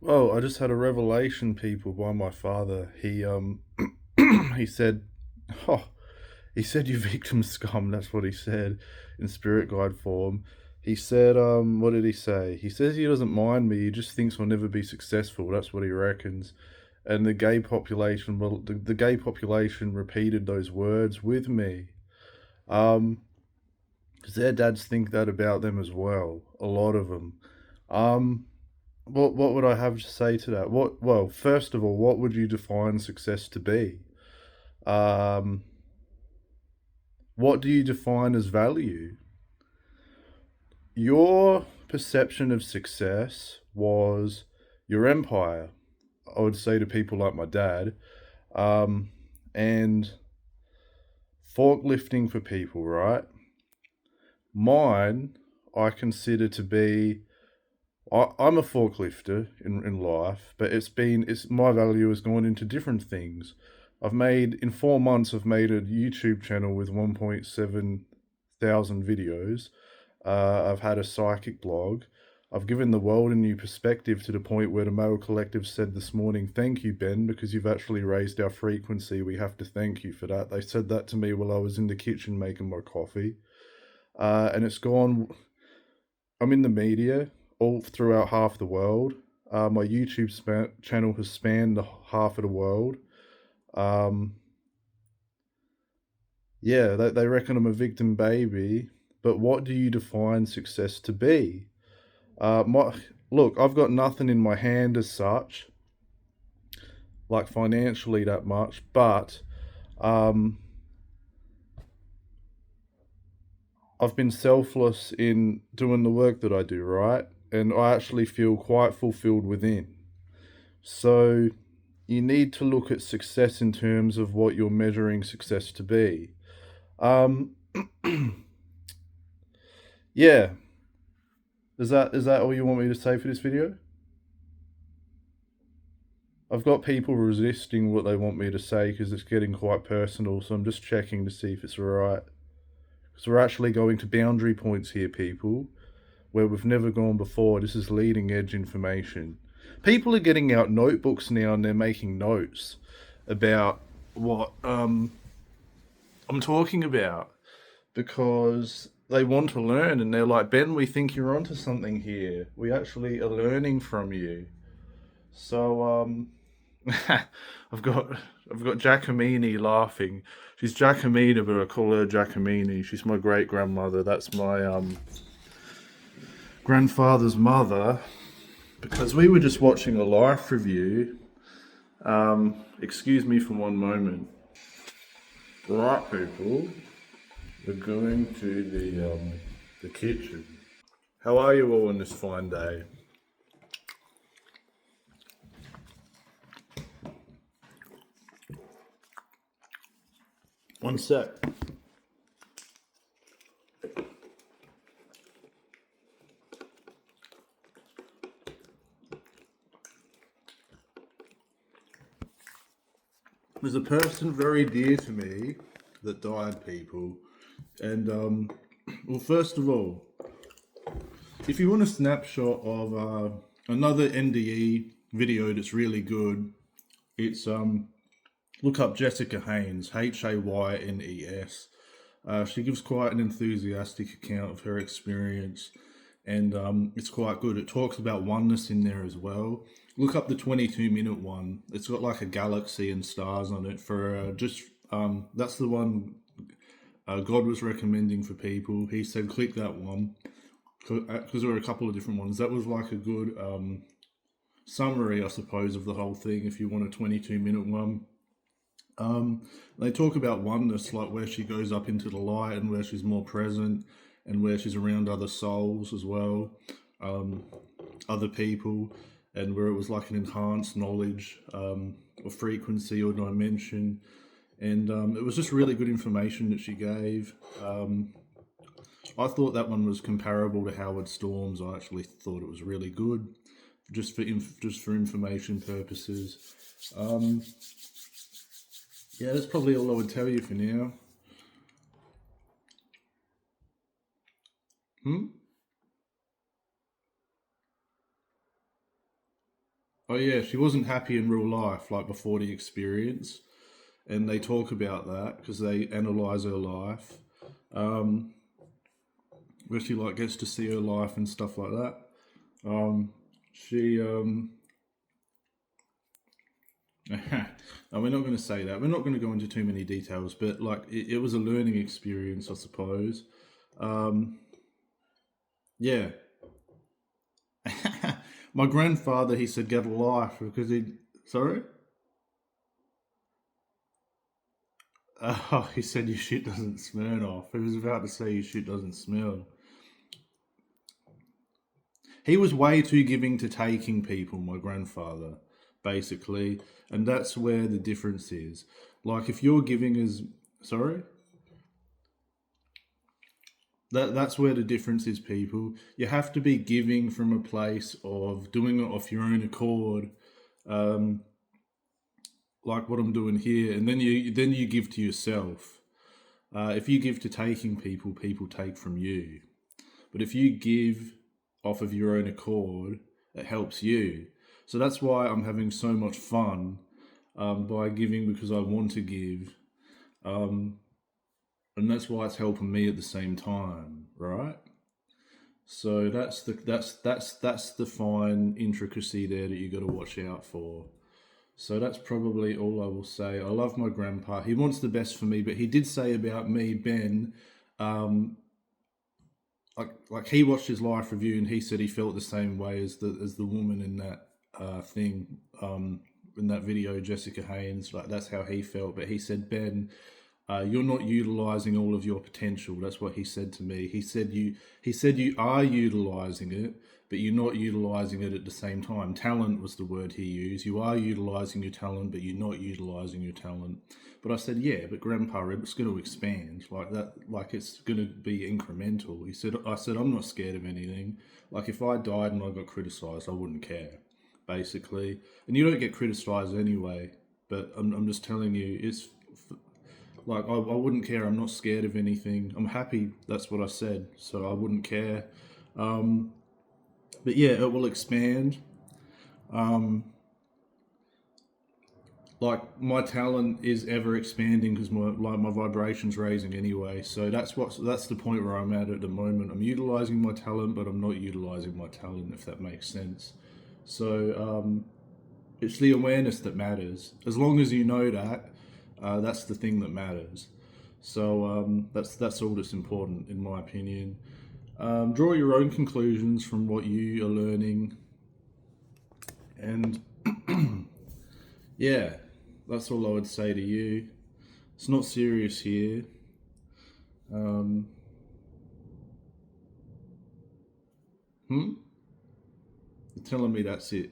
Well, I just had a revelation, people, by my father. He said, oh, he said you victim scum. That's what he said in spirit guide form. He said, what did he say? He says he doesn't mind me. He just thinks I'll never be successful. That's what he reckons. And the gay population, well, the gay population repeated those words with me. Um, 'Cause their dads think that about them as well. A lot of them. Um, what would I have to say to that? Well, first of all, what would you define success to be? Um, what do you define as value? Your perception of success was your empire. I would say to people like my dad, um, and forklifting for people, right? Mine, I consider to be I'm a forklifter in life, but it's my value has gone into different things. In 4 months I've made a YouTube channel with 1.7 thousand videos. I've had a psychic blog. I've given the world a new perspective to the point where the Male Collective said this morning, "Thank you, Ben, because you've actually raised our frequency. We have to thank you for that." They said that to me while I was in the kitchen making my coffee. And it's gone. I'm in the media all throughout half the world. My YouTube channel has spanned half of the world. Um, yeah, they reckon I'm a victim baby, but what do you define success to be? My Look, I've got nothing in my hand as such, like financially that much, but um, I've been selfless in doing the work that I do, right? And I actually feel quite fulfilled within. So you need to look at success in terms of what you're measuring success to be. Um, yeah, is that all you want me to say for this video? I've got people resisting what they want me to say because it's getting quite personal, so I'm just checking to see if it's alright. Because we're actually going to boundary points here, people, where we've never gone before. This is leading edge information. People are getting out notebooks now and they're making notes about what I'm talking about because they want to learn and they're like, "Ben, we think you're onto something here. We actually are learning from you." So I've got I've got Giacomini laughing. She's Giacomina, but I call her Giacomini. She's my great grandmother. That's my grandfather's mother. Because we were just watching a life review. Excuse me for one moment. Right, people. We're going to the kitchen. How are you all on this fine day? One sec. There's a person very dear to me that died, people. And, well, first of all, if you want a snapshot of another NDE video that's really good, it's look up Jessica Haynes, Haynes. She gives quite an enthusiastic account of her experience, and it's quite good. It talks about oneness in there as well. Look up the 22-minute one. It's got like a galaxy and stars on it for that's the one God was recommending for people. He said click that one because there were a couple of different ones. That was like a good summary, I suppose, of the whole thing if you want a 22-minute one. They talk about oneness, like where she goes up into the light and where she's more present and where she's around other souls as well, other people, and where it was like an enhanced knowledge or frequency or dimension. And it was just really good information that she gave. I thought that one was comparable to Howard Storm's. I actually thought it was really good, just for information purposes. Yeah, that's probably all I would tell you for now. Oh yeah, she wasn't happy in real life, like before the experience, and they talk about that because they analyze her life, um, where she like gets to see her life and stuff like that. She no, we're not going to say that. We're not going to go into too many details, but like it was a learning experience, I suppose. Um, yeah. My grandfather, he said, get a life because he. Sorry. Oh, he said your shit doesn't smell off. He was about to say your shit doesn't smell. He was way too giving to taking people, my grandfather, basically. And that's where the difference is. Like, if you're giving as. Sorry? That's where the difference is, people. You have to be giving from a place of doing it off your own accord, um, like what I'm doing here, and then you give to yourself. If you give to taking people, people take from you. But if you give off of your own accord, it helps you. So that's why I'm having so much fun by giving because I want to give, um, and that's why it's helping me at the same time, right? So that's the fine intricacy there that you got to watch out for. So that's probably all I will say. I love my grandpa. He wants the best for me, but he did say about me, Ben, um, like he watched his life review and he said he felt the same way as the woman in that thing in that video, Jessica Haynes. Like that's how he felt. But he said, Ben, you're not utilizing all of your potential. That's what he said to me. He said you are utilizing it, but you're not utilizing it at the same time. Talent was the word he used. You are utilizing your talent, but you're not utilizing your talent. But I said, yeah, but Grandpa, it's going to expand like that. Like it's going to be incremental. I said, I'm not scared of anything. Like if I died and I got criticized, I wouldn't care, basically. And you don't get criticized anyway. But I'm just telling you, it's like I wouldn't care. I'm not scared of anything. I'm happy. That's what I said. So I wouldn't care. But yeah, it will expand. Um, like my talent is ever expanding because my vibration's raising anyway. So that's the point where I'm at the moment. I'm utilizing my talent, but I'm not utilizing my talent. If that makes sense. So it's the awareness that matters. As long as you know that, that's the thing that matters. So that's all that's important, in my opinion. Draw your own conclusions from what you are learning, and yeah, that's all I would say to you. It's not serious here. Um, hmm? You're telling me that's it.